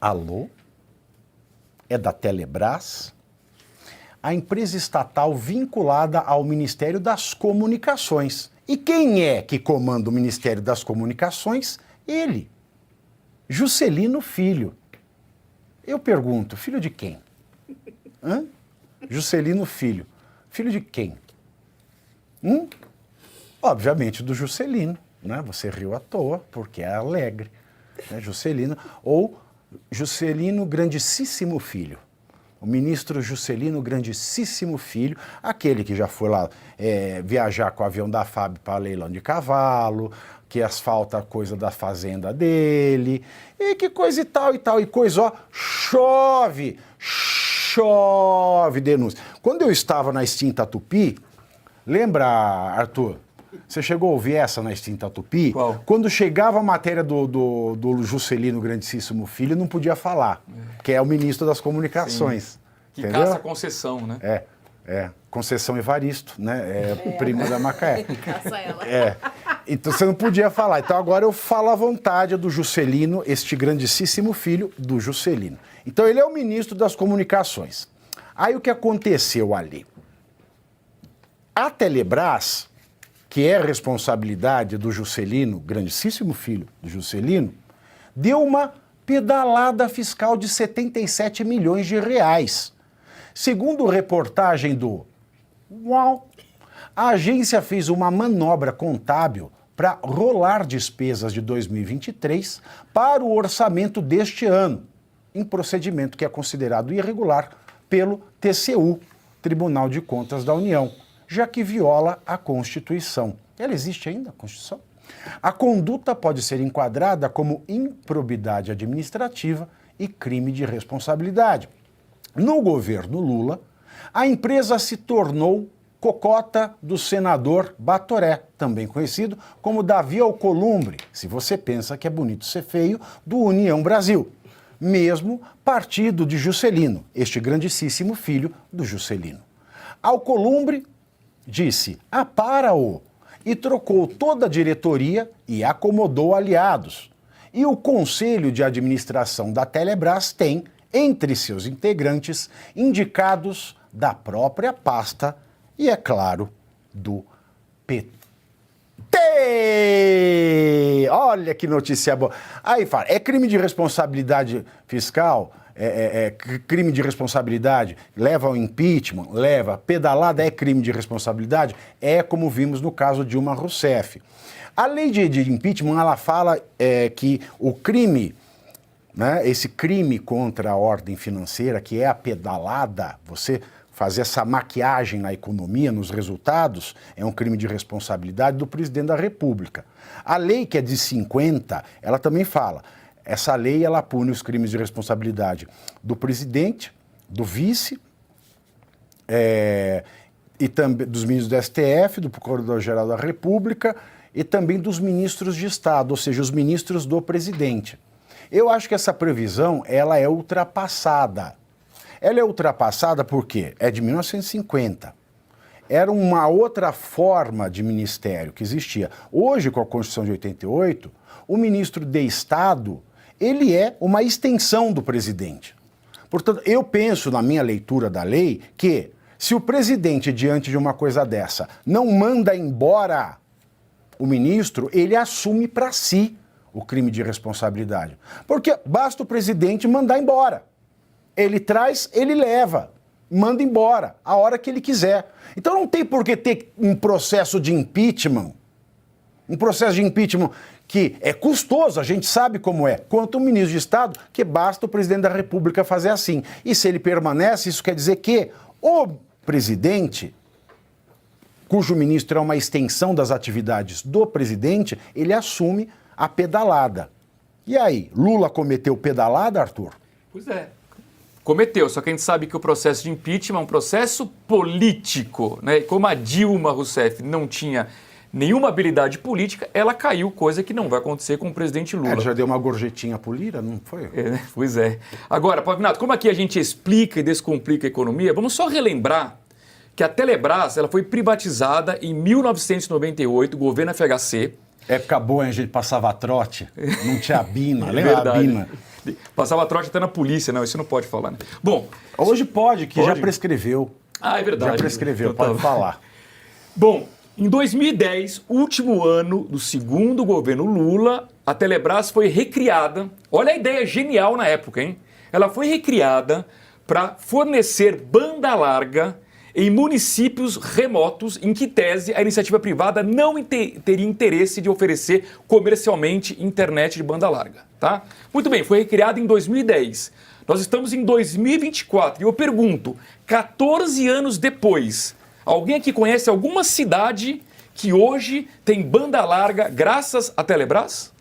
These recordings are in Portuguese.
Alô? É da Telebrás? A empresa estatal vinculada ao Ministério das Comunicações. E quem é que comanda o Ministério das Comunicações? Ele, Juscelino Filho. Eu pergunto, filho de quem? Hã? Juscelino Filho. Filho de quem? Obviamente do Juscelino, né? Você riu à toa, porque é alegre. Né? Juscelino, ou Juscelino Grandíssimo Filho. O ministro Juscelino Grandíssimo Filho, aquele que já foi lá viajar com o avião da FAB para leilão de cavalo, que asfalta a coisa da fazenda dele, e que coisa e tal, e coisa, ó, chove denúncia. Quando eu estava na extinta Tupi, lembra, Arthur? Você chegou a ouvir essa na extinta Tupi? Qual? Quando chegava a matéria do Juscelino Grandíssimo Filho, não podia falar, que é o ministro das Comunicações. Sim. Que entendeu? caça a Conceição, né? Conceição Evaristo, né? Prima da Macaé. Caça ela. Então você não podia falar. Então agora eu falo à vontade do Juscelino, este grandíssimo filho do Juscelino. Então ele é o ministro das Comunicações. Aí o que aconteceu ali? A Telebrás, que é responsabilidade do Juscelino, grandíssimo filho do Juscelino, deu uma pedalada fiscal de 77 milhões de reais. Segundo reportagem do UOL, a agência fez uma manobra contábil para rolar despesas de 2023 para o orçamento deste ano, em procedimento que é considerado irregular pelo TCU, Tribunal de Contas da União, já que viola a Constituição. Ela existe ainda, a Constituição? A conduta pode ser enquadrada como improbidade administrativa e crime de responsabilidade. No governo Lula, a empresa se tornou cocota do senador Batoré, também conhecido como Davi Alcolumbre, se você pensa que é bonito ser feio, do União Brasil, mesmo partido de Juscelino, este grandíssimo filho do Juscelino. Alcolumbre disse, para-o, e trocou toda a diretoria e acomodou aliados. E o Conselho de Administração da Telebrás tem, entre seus integrantes, indicados da própria pasta e, é claro, do PT. Olha que notícia boa. Aí fala, é crime de responsabilidade fiscal? Crime de responsabilidade? Leva ao impeachment? Leva. Pedalada é crime de responsabilidade? É como vimos no caso de Dilma Rousseff. A lei de impeachment, ela fala que o crime, né, esse crime contra a ordem financeira, que é a pedalada, você fazer essa maquiagem na economia, nos resultados, é um crime de responsabilidade do presidente da República. A lei, que é de 50, ela também fala, essa lei ela pune os crimes de responsabilidade do presidente, do vice, e também dos ministros do STF, do Procurador-Geral da República e também dos ministros de Estado, ou seja, os ministros do presidente. Eu acho que essa previsão ela é ultrapassada. Ela é ultrapassada porque é de 1950. Era uma outra forma de ministério que existia. Hoje, com a Constituição de 88, o ministro de Estado, ele é uma extensão do presidente. Portanto, eu penso, na minha leitura da lei, que se o presidente, diante de uma coisa dessa, não manda embora o ministro, ele assume para si o crime de responsabilidade. Porque basta o presidente mandar embora. Ele traz, ele leva, manda embora, a hora que ele quiser. Então não tem por que ter um processo de impeachment, que é custoso, a gente sabe como é, quanto o ministro de Estado, que basta o presidente da República fazer assim. E se ele permanece, isso quer dizer que o presidente, cujo ministro é uma extensão das atividades do presidente, ele assume a pedalada. E aí, Lula cometeu pedalada, Arthur? Pois é. Cometeu, só que a gente sabe que o processo de impeachment é um processo político, né? E como a Dilma Rousseff não tinha nenhuma habilidade política, ela caiu, coisa que não vai acontecer com o presidente Lula. Ela já deu uma gorjetinha pro Lira, não foi? Pois é. Agora, Pavinato, como aqui a gente explica e descomplica a economia, vamos só relembrar que a Telebrás ela foi privatizada em 1998, governo FHC, Época boa, hein? A gente passava trote, não tinha a Bina, lembra a Verdade. Bina? Passava trote até na polícia, não, isso não pode falar, né? Bom, Hoje pode, que Pode? já prescreveu. é verdade. Já prescreveu, Então tá. pode falar. Bom, em 2010, último ano do segundo governo Lula, a Telebrás foi recriada. Olha a ideia genial na época, hein? Ela foi recriada para fornecer banda larga em municípios remotos em que, tese, a iniciativa privada não teria interesse de oferecer comercialmente internet de banda larga, tá? Muito bem, foi recriada em 2010. Nós estamos em 2024 e eu pergunto, 14 anos depois, alguém aqui conhece alguma cidade que hoje tem banda larga graças à Telebrás?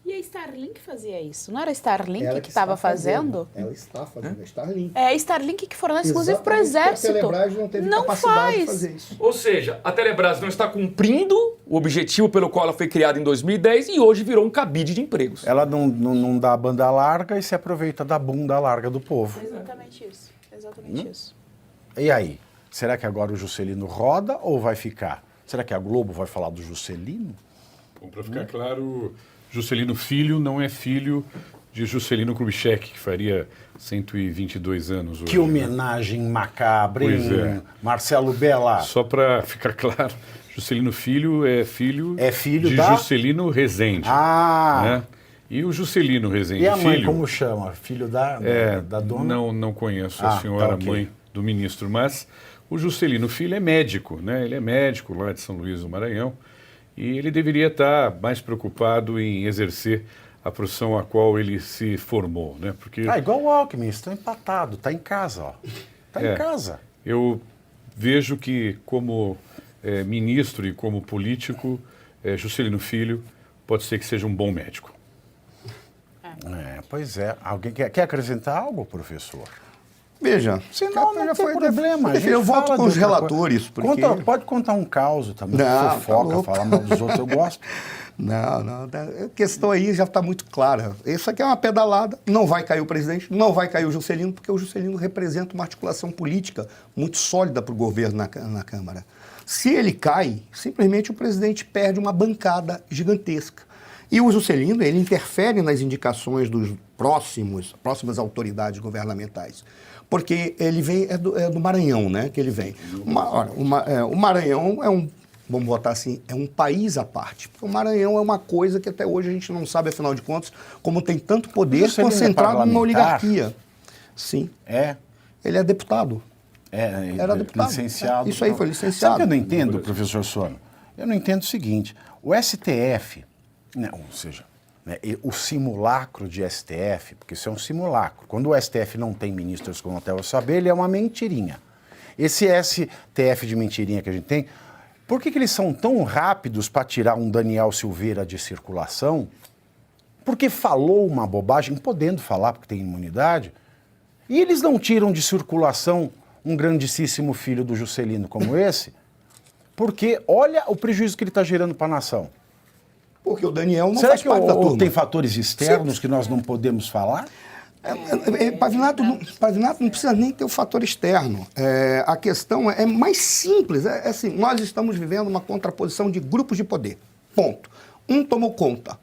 E a Starlink fazia isso? Não era a Starlink Ela que estava está fazendo? Ela está fazendo a Starlink. É a Starlink que fornece, inclusive, para o Exatamente, porque Exército. A Telebrás não teve Não capacidade de faz. fazer isso. Ou seja, a Telebrás não está cumprindo o objetivo pelo qual ela foi criada em 2010 e hoje virou um cabide de empregos. Ela não dá banda larga e se aproveita da bunda larga do povo. Exatamente isso. Exatamente isso. E aí? Será que agora o Juscelino roda ou vai ficar? Será que a Globo vai falar do Juscelino? Bom, para ficar claro, Juscelino Filho não é filho de Juscelino Kubitschek, que faria 122 anos hoje. Que homenagem macabra, hein? Pois é. Marcelo Bella. Só para ficar claro, Juscelino Filho é filho, filho de da- Juscelino Rezende. Ah! Né? E o Juscelino Rezende E a mãe, Filho... como chama? Filho da dona? Não conheço Ah, a senhora tá, ok. mãe do ministro, mas o Juscelino Filho é médico, né? Ele é médico lá de São Luís do Maranhão e ele deveria estar mais preocupado em exercer a profissão a qual ele se formou, né? Porque Igual o Alckmin, estão empatados, tá em casa, ó. Tá em casa. eu vejo que como ministro e como político, Juscelino Filho pode ser que seja um bom médico. Pois é. Alguém quer acrescentar algo, professor? Veja, Senão não tem problema. a gente Eu volto fala com de os outra relatores, coisa. porque... Pode contar um caso também, Não, fofoca, tá louco. falar mal dos outros, eu gosto. Não, a questão aí já está muito clara. Isso aqui é uma pedalada, não vai cair o presidente, não vai cair o Juscelino, porque o Juscelino representa uma articulação política muito sólida para o governo na Câmara. Se ele cai, simplesmente o presidente perde uma bancada gigantesca. E o Juscelino, ele interfere nas indicações dos próximas autoridades governamentais. Porque ele vem, é do Maranhão, né, que ele vem. O Maranhão é vamos botar assim, é um país à parte. Porque o Maranhão é uma coisa que até hoje a gente não sabe, afinal de contas, como tem tanto poder Juscelino é concentrado numa parlamentar? oligarquia. Sim. É. Ele é deputado. Era deputado. Licenciado. Isso aí, foi licenciado. Sabe o que eu não entendo, professor Sono? Eu não entendo o seguinte, o STF, né, ou seja, né, o simulacro de STF, porque isso é um simulacro. Quando o STF não tem ministros, como até você saber, ele é uma mentirinha. Esse STF de mentirinha que a gente tem, por que eles são tão rápidos para tirar um Daniel Silveira de circulação? Porque falou uma bobagem, podendo falar porque tem imunidade, e eles não tiram de circulação um grandíssimo filho do Juscelino como esse, porque olha o prejuízo que ele está gerando para a nação. Porque o Daniel não Será faz que parte da turma. tem fatores externos que nós não podemos falar? Pavinato não precisa nem ter o fator externo. A questão é mais simples. É assim, nós estamos vivendo uma contraposição de grupos de poder. Ponto. Um tomou conta.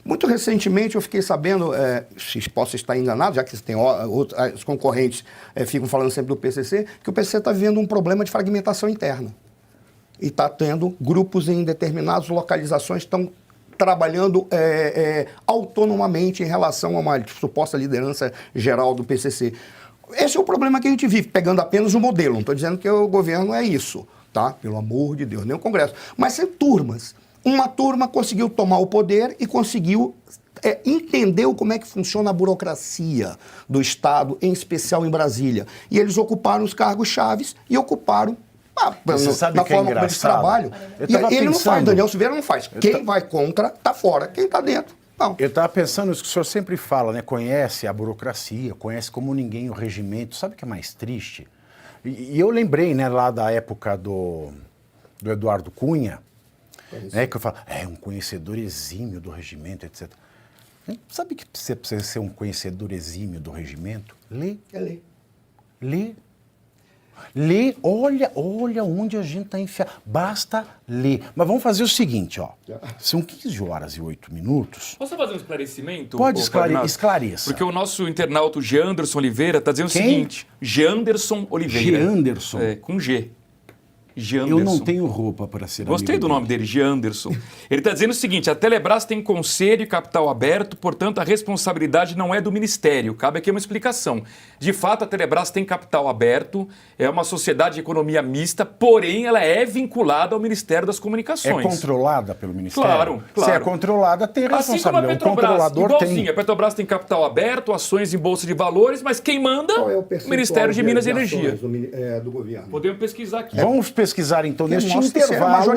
Muito recentemente eu fiquei sabendo, se posso estar enganado, já que tem os concorrentes ficam falando sempre do PCC, que o PCC está vivendo um problema de fragmentação interna. E está tendo grupos em determinadas localizações que estão trabalhando autonomamente em relação a uma suposta liderança geral do PCC. Esse é o problema que a gente vive, pegando apenas o modelo. Não estou dizendo que o governo é isso, tá? Pelo amor de Deus, nem o Congresso. Mas são turmas. Uma turma conseguiu tomar o poder e conseguiu entender como é que funciona a burocracia do Estado, em especial em Brasília. E eles ocuparam os cargos chaves e ocuparam Você sabe na que é forma como eles engraçado? trabalham. Eu E tava ele não faz, pensando- Daniel Silveira não faz. Quem vai contra, está fora. Quem está dentro, não. Eu estava pensando isso que o senhor sempre fala, né? Conhece a burocracia, conhece como ninguém o regimento. Sabe o que é mais triste? E eu lembrei, né, lá da época do Eduardo Cunha, né, que eu falo, um conhecedor exímio do regimento, etc. Sabe que você precisa ser um conhecedor exímio do regimento? Lê. É lei. Lê. Lê, olha onde a gente está enfiado. Basta ler. Mas vamos fazer o seguinte, ó. São 15 horas e 8 minutos. Posso fazer um esclarecimento? Pode Pablo? esclareça. Porque o nosso internauta, o Geanderson Oliveira, está dizendo Quem? o seguinte. Geanderson Oliveira. Geanderson? É, com G. Geanderson. Eu não tenho roupa para ser Gostei amigo do nome dele, Geanderson. Ele está dizendo o seguinte, a Telebrás tem conselho e capital aberto, portanto a responsabilidade não é do Ministério. Cabe aqui uma explicação. De fato, a Telebrás tem capital aberto, é uma sociedade de economia mista, porém ela é vinculada ao Ministério das É Comunicações. controlada pelo Ministério? Claro, claro. Se é controlada, tem Assim como a responsabilidade. O Petrobras, controlador igualzinho. tem. A Petrobras tem capital aberto, ações em bolsa de valores, mas quem manda? Qual é o O percentual Ministério de Minas e ações Energia. do governo? Podemos pesquisar aqui. Vamos pesquisar então neste mostra que será intervalo.